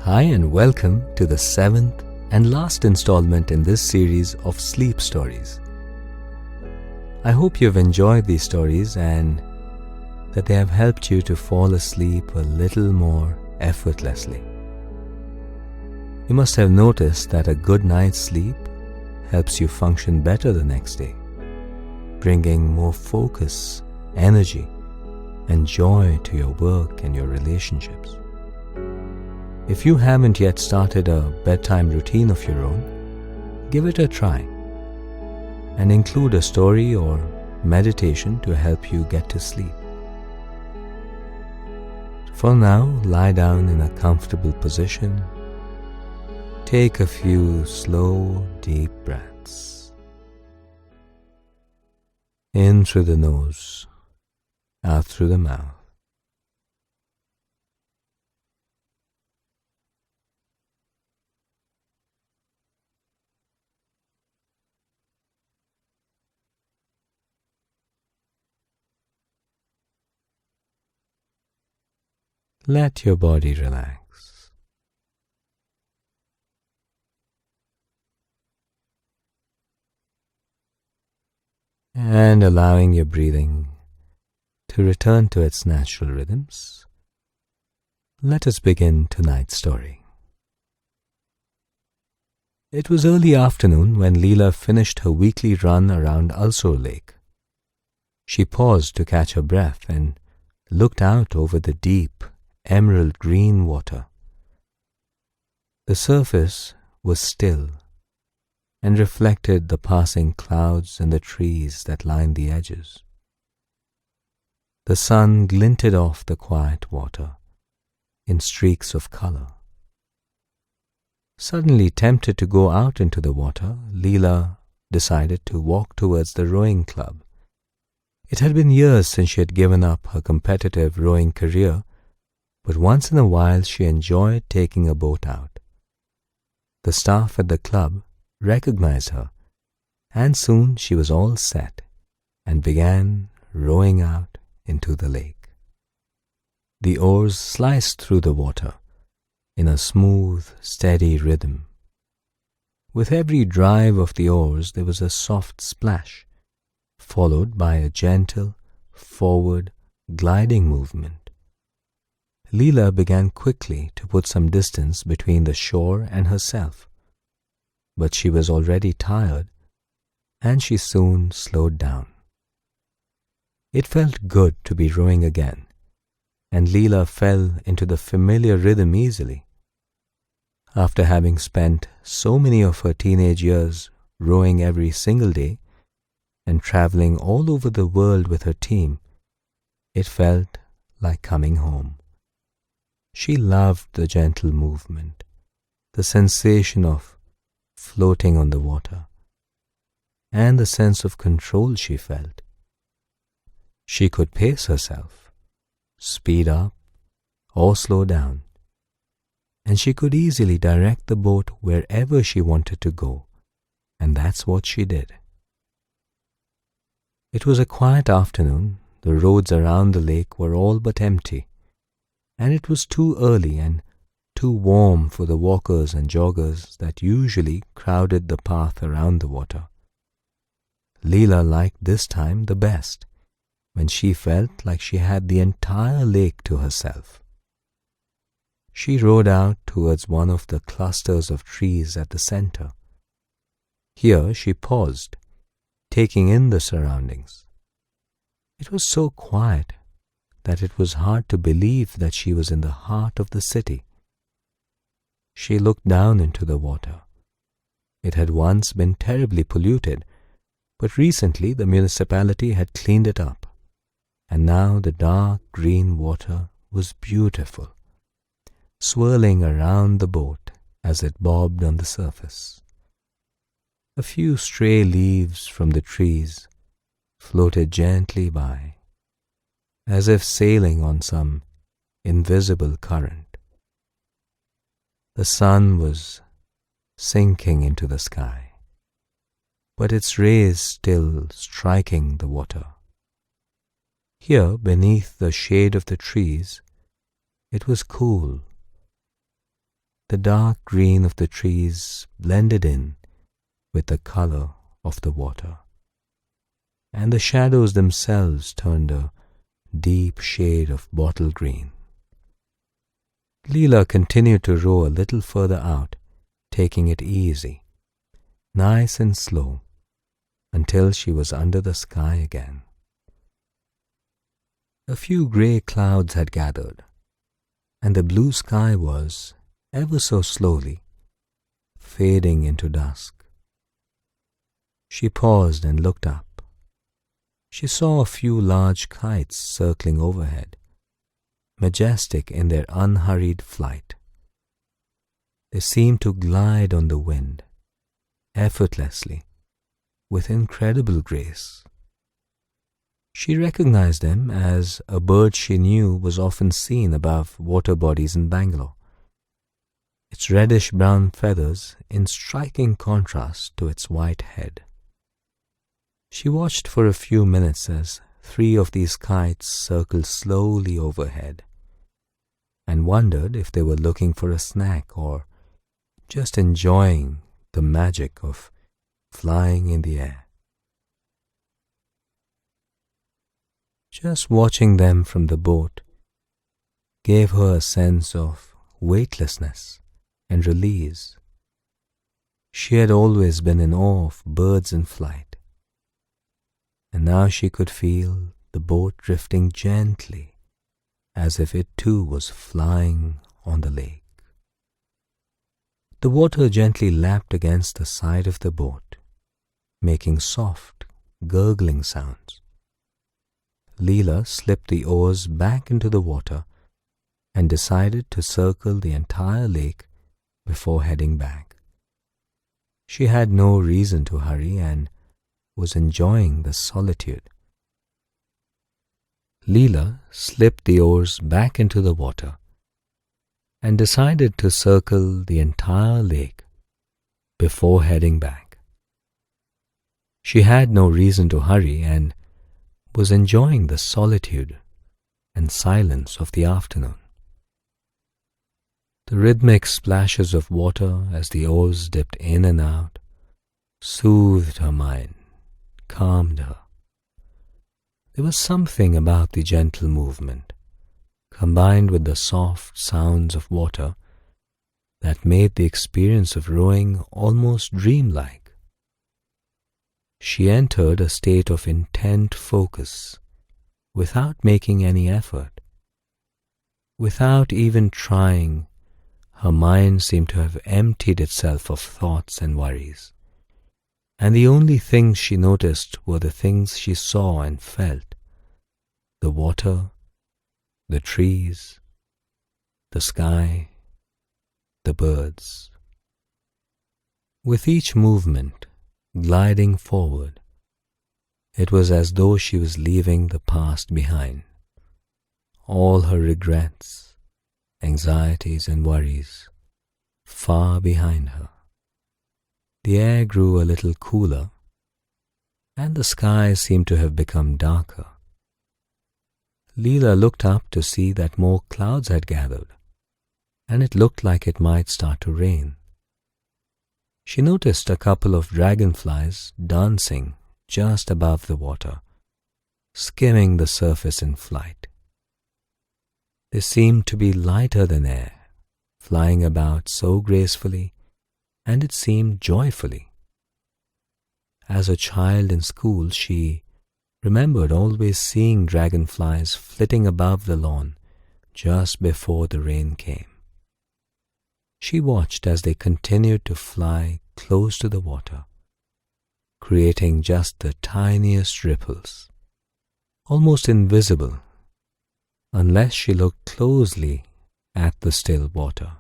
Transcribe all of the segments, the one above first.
Hi and welcome to the 7th and last installment in this series of sleep stories. I hope you've enjoyed these stories and that they have helped you to fall asleep a little more effortlessly. You must have noticed that a good night's sleep helps you function better the next day, bringing more focus, energy, and joy to your work and your relationships. If you haven't yet started a bedtime routine of your own, give it a try and include a story or meditation to help you get to sleep. For now, lie down in a comfortable position. Take a few slow, deep breaths. In through the nose, out through the mouth. Let your body relax. And allowing your breathing to return to its natural rhythms, let us begin tonight's story. It was early afternoon when Leela finished her weekly run around Ulsor Lake. She paused to catch her breath and looked out over the deep, emerald green water. The surface was still and reflected the passing clouds and the trees that lined the edges. The sun glinted off the quiet water in streaks of color. Suddenly tempted to go out into the water, Leela decided to walk towards the rowing club. It had been years since she had given up her competitive rowing career, but once in a while she enjoyed taking a boat out. The staff at the club recognized her, and soon she was all set and began rowing out into the lake. The oars sliced through the water in a smooth, steady rhythm. With every drive of the oars there was a soft splash, followed by a gentle, forward, gliding movement. Leela began quickly to put some distance between the shore and herself, but she was already tired, and she soon slowed down. It felt good to be rowing again, and Leela fell into the familiar rhythm easily. After having spent so many of her teenage years rowing every single day and traveling all over the world with her team, it felt like coming home. She loved the gentle movement, the sensation of floating on the water, and the sense of control she felt. She could pace herself, speed up, or slow down, and she could easily direct the boat wherever she wanted to go, and that's what she did. It was a quiet afternoon. The roads around the lake were all but empty, and it was too early and too warm for the walkers and joggers that usually crowded the path around the water. Leela liked this time the best, when she felt like she had the entire lake to herself. She rowed out towards one of the clusters of trees at the center. Here she paused, taking in the surroundings. It was so quiet that it was hard to believe that she was in the heart of the city. She looked down into the water. It had once been terribly polluted, but recently the municipality had cleaned it up, and now the dark green water was beautiful, swirling around the boat as it bobbed on the surface. A few stray leaves from the trees floated gently by, as if sailing on some invisible current. The sun was sinking into the sky, but its rays still striking the water. Here, beneath the shade of the trees, it was cool, the dark green of the trees blended in with the color of the water, and the shadows themselves turned a deep shade of bottle green. Leela continued to row a little further out, taking it easy, nice and slow, until she was under the sky again. A few grey clouds had gathered, and the blue sky was, ever so slowly, fading into dusk. She paused and looked up. She saw a few large kites circling overhead, majestic in their unhurried flight. They seemed to glide on the wind, effortlessly, with incredible grace. She recognized them as a bird she knew was often seen above water bodies in Bangalore, its reddish-brown feathers in striking contrast to its white head. She watched for a few minutes as 3 of these kites circled slowly overhead, and wondered if they were looking for a snack or just enjoying the magic of flying in the air. Just watching them from the boat gave her a sense of weightlessness and release. She had always been in awe of birds in flight, and now she could feel the boat drifting gently, as if it too was flying on the lake. The water gently lapped against the side of the boat, making soft, gurgling sounds. Leela slipped the oars back into the water and decided to circle the entire lake before heading back. She had no reason to hurry and was enjoying the solitude. Leela slipped the oars back into the water and decided to circle the entire lake before heading back. She had no reason to hurry and was enjoying the solitude and silence of the afternoon. The rhythmic splashes of water as the oars dipped in and out soothed her mind, calmed her. There was something about the gentle movement, combined with the soft sounds of water, that made the experience of rowing almost dreamlike. She entered a state of intent focus without making any effort. Without even trying, her mind seemed to have emptied itself of thoughts and worries, and the only things she noticed were the things she saw and felt: the water, the trees, the sky, the birds. With each movement, gliding forward, it was as though she was leaving the past behind, all her regrets, anxieties and worries far behind her. The air grew a little cooler, and the sky seemed to have become darker. Leela looked up to see that more clouds had gathered, and it looked like it might start to rain. She noticed a couple of dragonflies dancing just above the water, skimming the surface in flight. They seemed to be lighter than air, flying about so gracefully, and it seemed joyfully. As a child in school, she remembered always seeing dragonflies flitting above the lawn just before the rain came. She watched as they continued to fly close to the water, creating just the tiniest ripples, almost invisible unless she looked closely at the still water.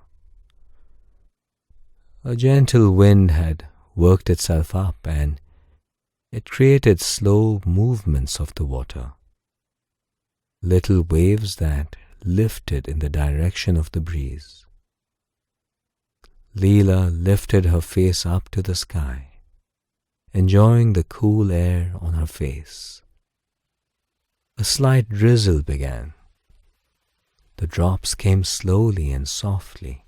A gentle wind had worked itself up, and it created slow movements of the water, little waves that lifted in the direction of the breeze. Leela lifted her face up to the sky, enjoying the cool air on her face. A slight drizzle began. The drops came slowly and softly,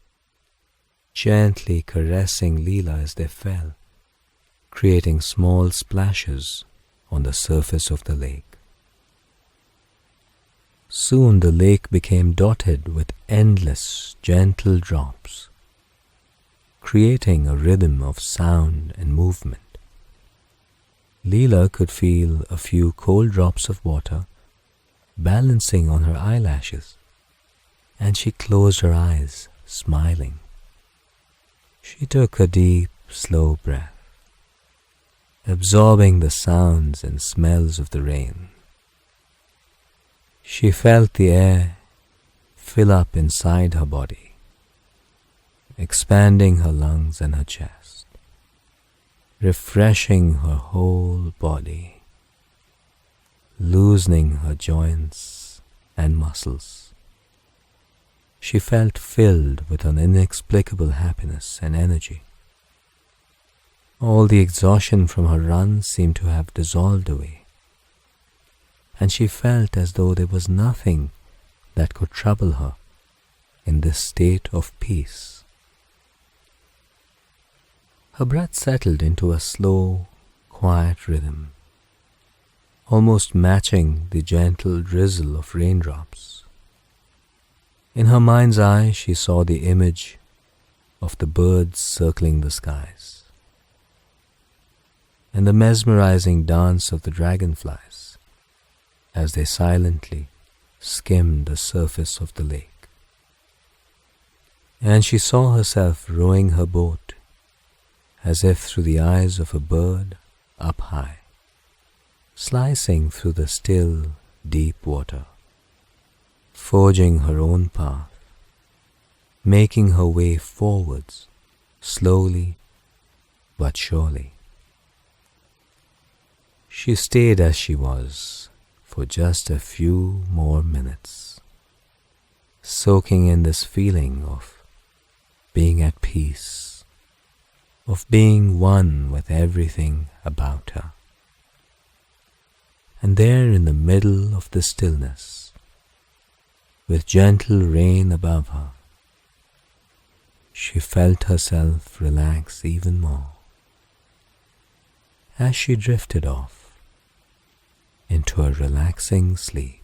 gently caressing Leela as they fell, creating small splashes on the surface of the lake. Soon the lake became dotted with endless, gentle drops, creating a rhythm of sound and movement. Leela could feel a few cold drops of water balancing on her eyelashes, and she closed her eyes, smiling. She took a deep, slow breath, absorbing the sounds and smells of the rain. She felt the air fill up inside her body, expanding her lungs and her chest, refreshing her whole body, loosening her joints and muscles. She felt filled with an inexplicable happiness and energy. All the exhaustion from her run seemed to have dissolved away, and she felt as though there was nothing that could trouble her in this state of peace. Her breath settled into a slow, quiet rhythm, almost matching the gentle drizzle of raindrops. In her mind's eye, she saw the image of the birds circling the skies, and the mesmerizing dance of the dragonflies as they silently skimmed the surface of the lake. And she saw herself rowing her boat as if through the eyes of a bird up high, slicing through the still, deep water, forging her own path, making her way forwards, slowly but surely. She stayed as she was for just a few more minutes, soaking in this feeling of being at peace, of being one with everything about her. And there in the middle of the stillness, with gentle rain above her, she felt herself relax even more as she drifted off into a relaxing sleep.